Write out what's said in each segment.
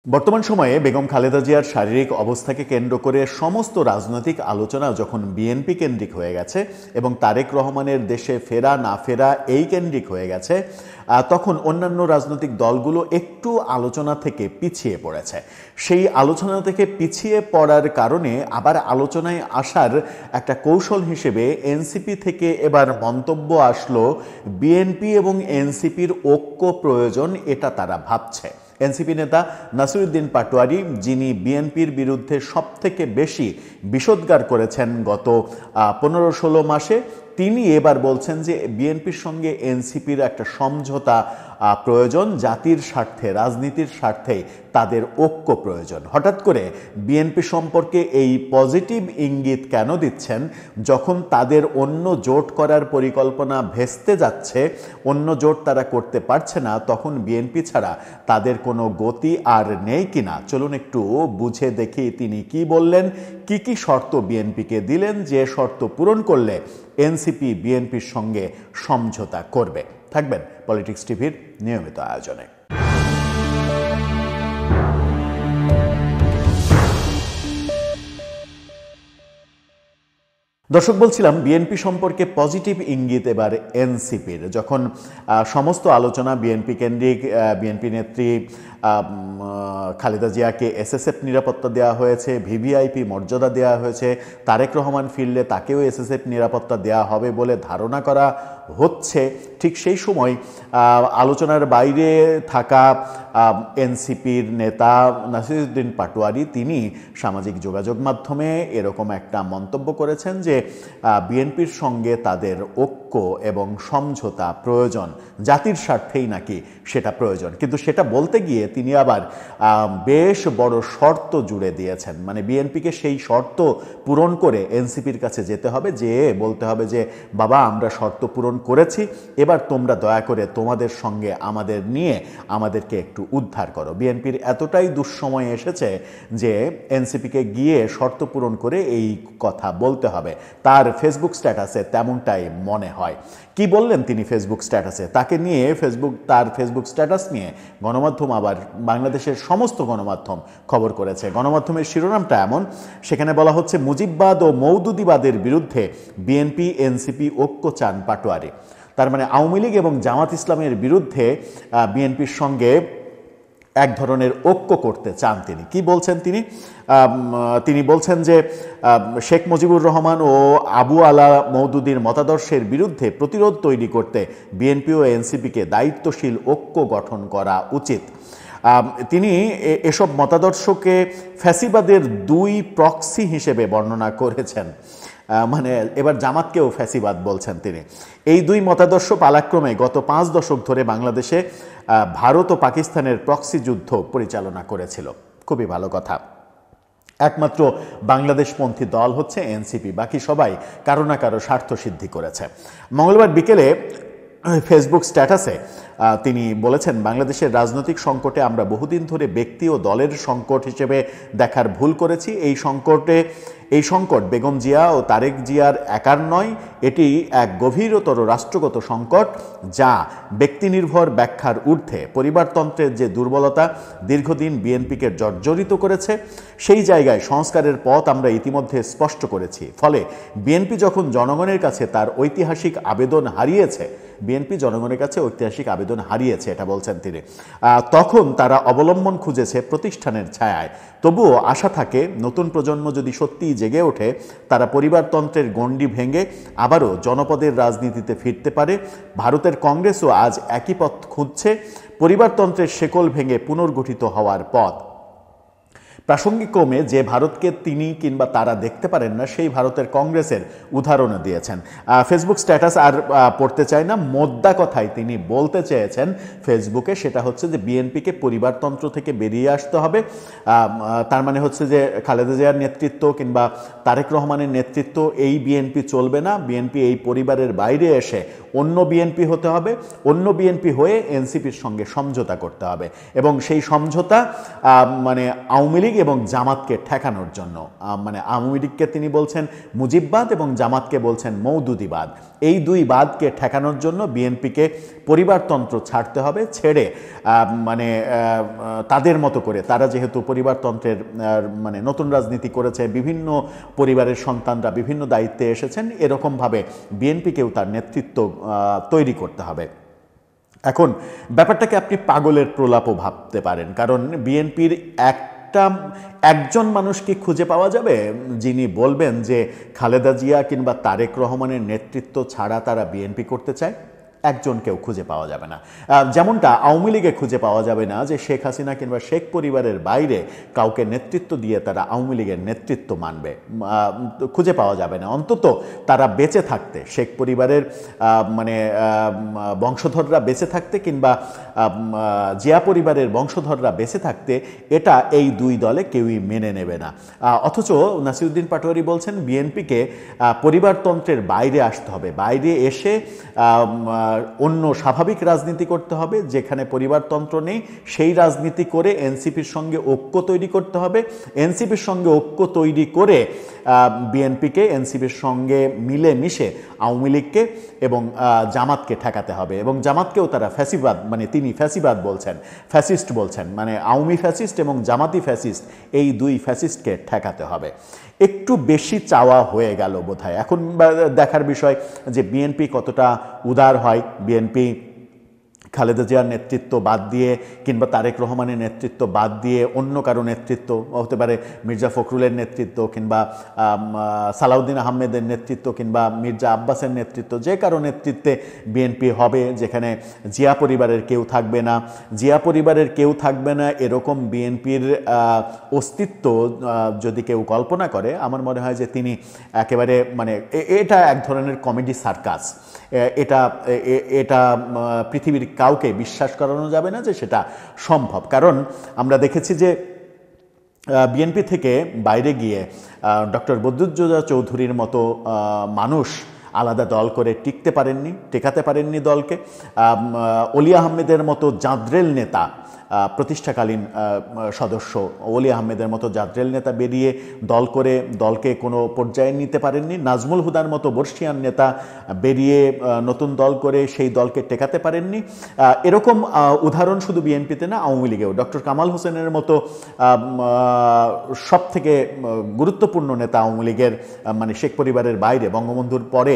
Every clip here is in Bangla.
বর্তমান সময়ে বেগম খালেদা জিয়ার শারীরিক অবস্থাকে কেন্দ্র করে সমস্ত রাজনৈতিক আলোচনা যখন বিএনপি কেন্দ্রিক হয়ে গেছে এবং তারেক রহমানের দেশে ফেরা না ফেরা এই কেন্দ্রিক হয়ে গেছে, তখন অন্যান্য রাজনৈতিক দলগুলো একটু আলোচনা থেকে পিছিয়ে পড়েছে। সেই আলোচনা থেকে পিছিয়ে পড়ার কারণে আবার আলোচনায় আসার একটা কৌশল হিসেবে এনসিপি থেকে এবার মন্তব্য আসলো বিএনপি এবং এনসিপির ঐক্য প্রয়োজন, এটা তারা ভাবছে। এনসিপি নেতা নাসিরউদ্দিন পাটোয়ারি, যিনি বিএনপির বিরুদ্ধে সবথেকে বেশি বিষোদ্গার করেছেন গত 15-16 মাসে, তিনি এবার বলছেন যে বিএনপির সঙ্গে এনসিপির একটা সমঝোতা প্রয়োজন, জাতির স্বার্থে, রাজনীতির স্বার্থে তাদের ঐক্য প্রয়োজন। হঠাৎ করে বিএনপি সম্পর্কে এই পজিটিভ ইঙ্গিত কেন দিচ্ছেন? যখন তাদের অন্য জোট করার পরিকল্পনা ভেস্তে যাচ্ছে, অন্য জোট তারা করতে পারছে না, তখন বিএনপি ছাড়া তাদের কোনো গতি আর নেই কিনা, চলুন একটু বুঝে দেখি তিনি কি বললেন, কি কি শর্ত বিএনপিকে দিলেন, যে শর্ত পূরণ করলে এনসিপি বিএনপির সঙ্গে সমঝোতা করবে। থাকবেন পলিটিক্স টিভির নিয়মিত আয়োজনে। দর্শক, বলছিলাম বিএনপি সম্পর্কে পজিটিভ ইঙ্গিত এবার এনসিপির, যখন সমস্ত আলোচনা বিএনপি কেন্দ্রিক, বিএনপি নেত্রী খালেদা জিয়াকে এসএসএফ নিরাপত্তা দেওয়া হয়েছে, ভিভিআইপি মর্যাদা দেওয়া হয়েছে, তারেক রহমান ফিরলে তাকেও এসএসএফ নিরাপত্তা দেওয়া হবে বলে ধারণা করা হচ্ছে, ঠিক সেই সময় আলোচনার বাইরে থাকা এনসিপির নেতা নাসিরউদ্দিন পাটোয়ারি, তিনি সামাজিক যোগাযোগ মাধ্যমে এরকম একটা মন্তব্য করেছেন যে বিএনপির সঙ্গে তাদের ঐক্য এবং সমঝোতা প্রয়োজন, জাতির স্বার্থেই নাকি সেটা প্রয়োজন। কিন্তু সেটা বলতে গিয়ে তিনি আবার বেশ বড় শর্ত জুড়ে দিয়েছেন, মানে বিএনপিকে সেই শর্ত পূরণ করে এনসিপির কাছে যেতে হবে, যে বলতে হবে যে বাবা, আমরা শর্ত পূরণ করেছি, এবার তোমরা দয়া করে তোমাদের সঙ্গে আমাদের নিয়ে আমাদেরকে একটু উদ্ধার করো। বিএনপির এতটাই দুঃসময় এসেছে যে এনসিপিকে গিয়ে শর্ত পূরণ করে এই কথা বলতে হবে। তার ফেসবুক স্ট্যাটাসে তেমনটাই মনে হয়। কি বললেন তিনি ফেসবুক স্ট্যাটাসে? তাকে নিয়ে তার ফেসবুক স্ট্যাটাস নিয়ে গণমাধ্যম, আবার বাংলাদেশের সমস্ত গণমাধ্যম খবর করেছে। গণমাধ্যমের শিরোনামটা এমন, সেখানে বলা হচ্ছে মুজিববাদ ও মওদুদিবাদের বিরুদ্ধে বিএনপি এনসিপি ঐক্য চান পাটোয়ারি। তার মানে আওয়ামী লীগ এবং জামাত ইসলামের বিরুদ্ধে বিএনপির সঙ্গে এক ধরনের ঐক্য করতে চান তিনি। কি বলছেন তিনি? তিনি বলছেন যে শেখ মুজিবুর রহমান ও আবু আলা মওদুদির মতাদর্শের বিরুদ্ধে প্রতিরোধ তৈরি করতে বিএনপি ও এনসিপিকে দায়িত্বশীল ঐক্য গঠন করা উচিত। তিনি এসব মতাদর্শকে ফ্যাসিবাদের দুই প্রক্সি হিসেবে বর্ণনা করেছেন। মানে এবার জামাতকেও ফ্যাসিবাদ বলছেন তিনি। এই দুই মতাদর্শ পালাক্রমে গত 5 দশক ধরে বাংলাদেশে ভারত ও পাকিস্তানের প্রক্সি যুদ্ধ পরিচালনা করেছিল। খুবই ভালো কথা। একমাত্র বাংলাদেশপন্থী দল হচ্ছে এনসিপি, বাকি সবাই কারো না কারো স্বার্থ সিদ্ধি করেছে। মঙ্গলবার বিকেলে ফেসবুক স্ট্যাটাসে তিনি বলেছেন, বাংলাদেশের রাজনৈতিক সংকটে আমরা বহুদিন ধরে ব্যক্তি ও দলের সংকট হিসেবে দেখার ভুল করেছি। এই সংকট বেগম জিয়া ও তারেক জিয়ার একার নয়, এটি এক গভীরতর রাষ্ট্রগত সংকট, যা ব্যক্তিনির্ভর ব্যাখ্যার ঊর্ধ্বে। পরিবারতন্ত্রের যে দুর্বলতা দীর্ঘদিন বিএনপিকে জর্জরিত করেছে, সেই জায়গায় সংস্কারের পথ আমরা ইতিমধ্যে স্পষ্ট করেছি। ফলে বিএনপি যখন জনগণের কাছে তার ঐতিহাসিক আবেদন হারিয়েছে, এটা বলছেন তিনি, তখন তারা অবলম্বন খুঁজেছে প্রতিষ্ঠানের ছায়ায়। তবুও আশা থাকে, নতুন প্রজন্ম যদি সত্যিই জেগে ওঠে, তারা পরিবারতন্ত্রের গণ্ডি ভেঙে আবারও জনপদের রাজনীতিতে ফিরতে পারে। ভারতের কংগ্রেসও আজ একই পথ খুঁজছে, পরিবারতন্ত্রের শেকল ভেঙে পুনর্গঠিত হওয়ার পথ। প্রাসঙ্গিকক্রমে যে ভারতকে তিনি কিংবা তারা দেখতে পারেন না, সেই ভারতের কংগ্রেসের উদাহরণও দিয়েছেন। ফেসবুক স্ট্যাটাস আর পড়তে চাই না, মোদ্দা কথাই তিনি বলতে চেয়েছেন ফেসবুকে, সেটা হচ্ছে যে বিএনপিকে পরিবারতন্ত্র থেকে বেরিয়ে আসতে হবে। তার মানে হচ্ছে যে খালেদা জিয়ার নেতৃত্ব কিংবা তারেক রহমানের নেতৃত্ব, এই বিএনপি চলবে না। বিএনপি এই পরিবারের বাইরে এসে অন্য বিএনপি হতে হবে, অন্য বিএনপি হয়ে এনসিপির সঙ্গে সমঝোতা করতে হবে, এবং সেই সমঝোতা মানে আওয়ামী লীগ এবং জামাতকে ঠেকানোর জন্য। মানে আওয়ামী লীগকে তিনি বলছেন মুজিববাদ এবং জামাতকে বলছেন মওদুদিবাদ। এই দুই বাদকে ঠেকানোর জন্য বিএনপিকে পরিবারতন্ত্র ছাড়তে হবে, ছেড়ে মানে তাদের মতো করে, তারা যেহেতু পরিবারতন্ত্রের মানে নতুন রাজনীতি করেছে, বিভিন্ন পরিবারের সন্তানরা বিভিন্ন দায়িত্বে এসেছেন, এরকমভাবে বিএনপিকেও তার নেতৃত্ব তৈরি করতে হবে। এখন ব্যাপারটাকে আপনি পাগলের প্রলাপও ভাবতে পারেন, কারণ বিএনপির একজন মানুষকে খুঁজে পাওয়া যাবে যিনি বলবেন যে খালেদা জিয়া কিংবা তারেক রহমানের নেতৃত্ব ছাড়া তারা বিএনপি করতে চায়? একজনকেও খুঁজে পাওয়া যাবে না। যেমনটা আওয়ামী লীগে খুঁজে পাওয়া যাবে না যে শেখ হাসিনা কিংবা শেখ পরিবারের বাইরে কাউকে নেতৃত্ব দিয়ে তারা আওয়ামী লীগের নেতৃত্ব মানবে, খুঁজে পাওয়া যাবে না। অন্তত তারা বেঁচে থাকতে, শেখ পরিবারের মানে বংশধররা বেঁচে থাকতে কিংবা জিয়া পরিবারের বংশধররা বেঁচে থাকতে, এটা এই দুই দলে কেউই মেনে নেবে না। অথচ নাসিরউদ্দিন পাটোয়ারি বলছেন বিএনপিকে পরিবারতন্ত্রের বাইরে আসতে হবে, বাইরে এসে অন্য স্বাভাবিক রাজনীতি করতে হবে, যেখানে পরিবারতন্ত্র নেই সেই রাজনীতি করে এনসিপির সঙ্গে ঐক্য তৈরি করতে হবে। এনসিপির সঙ্গে ঐক্য তৈরি করে বিএনপিকে এনসিপির সঙ্গে মিলে মিশে আওয়ামী লীগকে এবং জামাতকে ঠেকাতে হবে। এবং জামাতকেও তারা ফ্যাসিবাদ, মানে তিনি ফ্যাসিবাদ বলছেন, ফ্যাসিস্ট বলছেন, মানে আওয়ামী ফ্যাসিস্ট এবং জামাতি ফ্যাসিস্ট, এই দুই ফ্যাসিস্টকে ঠেকাতে হবে। একটু বেশি চাওয়া হয়ে গেল বোধহয়। এখন দেখার বিষয় যে বিএনপি কতটা উদার হয়। বিএনপি খালেদা জিয়ার নেতৃত্ব বাদ দিয়ে কিংবা তারেক রহমানের নেতৃত্ব বাদ দিয়ে অন্য কারো নেতৃত্ব, হতে পারে মির্জা ফখরুলের নেতৃত্ব কিংবা সালাউদ্দিন আহমেদের নেতৃত্ব কিংবা মির্জা আব্বাসের নেতৃত্ব, যে কারো নেতৃত্বে বিএনপি হবে, যেখানে জিয়া পরিবারের কেউ থাকবে না। জিয়া পরিবারের কেউ থাকবে না এরকম বিএনপির অস্তিত্ব যদি কেউ কল্পনা করে, আমার মনে হয় যে তিনি একেবারে মানে এটা এক ধরনের কমেডি সার্কাস। এটা পৃথিবীর কাউকে বিশ্বাস করানো যাবে না যে সেটা সম্ভব। কারণ আমরা দেখেছি যে বিএনপি থেকে বাইরে গিয়ে ডক্টর বদরুদ্দোজা চৌধুরীর মতো মানুষ আলাদা দল করে টেকাতে পারেননি দলকে। অলি আহমেদের মতো জাদ্রেল নেতা, প্রতিষ্ঠাকালীন সদস্য ওলি আহমেদের মতো জাদ্রেল নেতা বেরিয়ে দল করে দলকে কোনো পর্যায়ে নিতে পারেননি। নাজমুল হুদার মতো বর্ষিয়ান নেতা বেরিয়ে নতুন দল করে সেই দলকে টেকাতে পারেননি। এরকম উদাহরণ শুধু বিএনপিতে না, আওয়ামী লীগেও ডক্টর কামাল হোসেনের মতো সব থেকে গুরুত্বপূর্ণ নেতা আওয়ামী লীগের, মানে শেখ পরিবারের বাইরে বঙ্গবন্ধুর পরে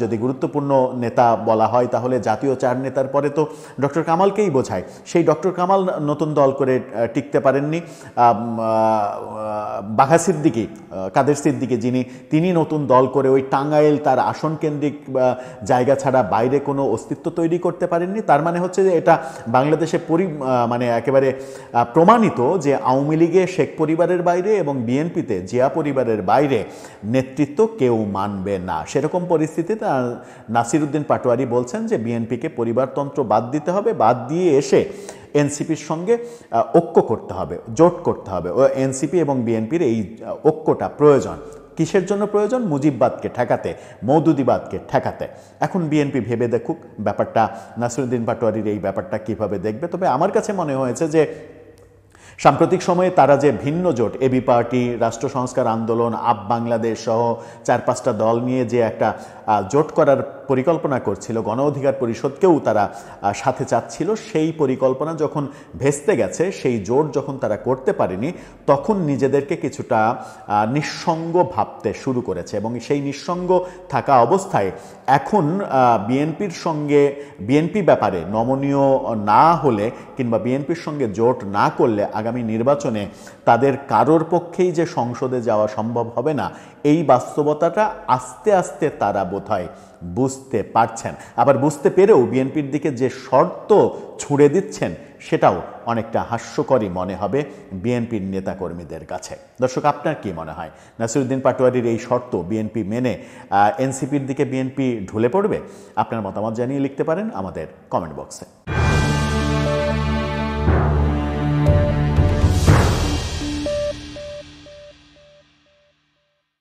যদি গুরুত্বপূর্ণ নেতা বলা হয় তাহলে জাতীয় চার নেতার পরে তো ডক্টর কামালকেই বোঝায়। সেই ডক্টর কামাল নতুন দল করে টিকতে পারেননি। বাঘা সিদ্দিকী, কাদের সিদ্দিকী তিনি নতুন দল করে ওই টাঙ্গাইল তার আসন কেন্দ্রিক জায়গা ছাড়া বাইরে কোনো অস্তিত্ব তৈরি করতে পারেননি। তার মানে হচ্ছে যে এটা বাংলাদেশে মানে একেবারে প্রমাণিত যে আওয়ামী লীগে শেখ পরিবারের বাইরে এবং বিএনপিতে জিয়া পরিবারের বাইরে নেতৃত্ব কেউ মানবে না। সেরকম পরিস্থিতিতে নাসিরউদ্দিন পাটোয়ারি বলছেন যে বিএনপিকে পরিবারতন্ত্র বাদ দিতে হবে, বাদ দিয়ে এসে এনসিপির সঙ্গে ঐক্য করতে হবে, জোট করতে হবে। ও এনসিপি এবং বিএনপির এই ঐক্যটা প্রয়োজন। কিসের জন্য প্রয়োজন? মুজিববাদকে ঠেকাতে, মওদুদিবাদকে ঠেকাতে। এখন বিএনপি ভেবে দেখুক ব্যাপারটা, নাসিরউদ্দিন পাটোয়ারির এই ব্যাপারটা কীভাবে দেখবে। তবে আমার কাছে মনে হয়েছে যে সাম্প্রতিক সময়ে তারা যে ভিন্ন জোট, এবি পার্টি, রাষ্ট্র সংস্কার আন্দোলন, আপ বাংলাদেশ সহ 4-5টা দল নিয়ে যে একটা জোট করার পরিকল্পনা করছিল, গণ অধিকার পরিষদকেও তারা সাথে চাচ্ছিল, সেই পরিকল্পনা যখন ভেস্তে গেছে, সেই জোট যখন তারা করতে পারেনি, তখন নিজেদেরকে কিছুটা নিঃসঙ্গ ভাবতে শুরু করেছে। এবং সেই নিঃসঙ্গ থাকা অবস্থায় এখন বিএনপি ব্যাপারে নমনীয় না হলে কিংবা বিএনপির সঙ্গে জোট না করলে আগামী নির্বাচনে তাদের কারোর পক্ষেই যে সংসদে যাওয়া সম্ভব হবে না, এই বাস্তবতাটা আস্তে আস্তে তারা বোধহয় বুঝতে পারছেন। আবার বুঝতে পেরেও বিএনপির দিকে যে শর্ত ছুড়ে দিচ্ছেন সেটাও অনেকটা হাস্যকরই মনে হবে বিএনপির নেতাকর্মীদের কাছে। দর্শক, আপনার কি মনে হয় নাসিরউদ্দিন পাটোয়ারির এই শর্ত বিএনপি মেনে এনসিপির দিকে বিএনপি ঢুলে পড়বে? আপনার মতামত জানিয়ে লিখতে পারেন আমাদের কমেন্ট বক্সে।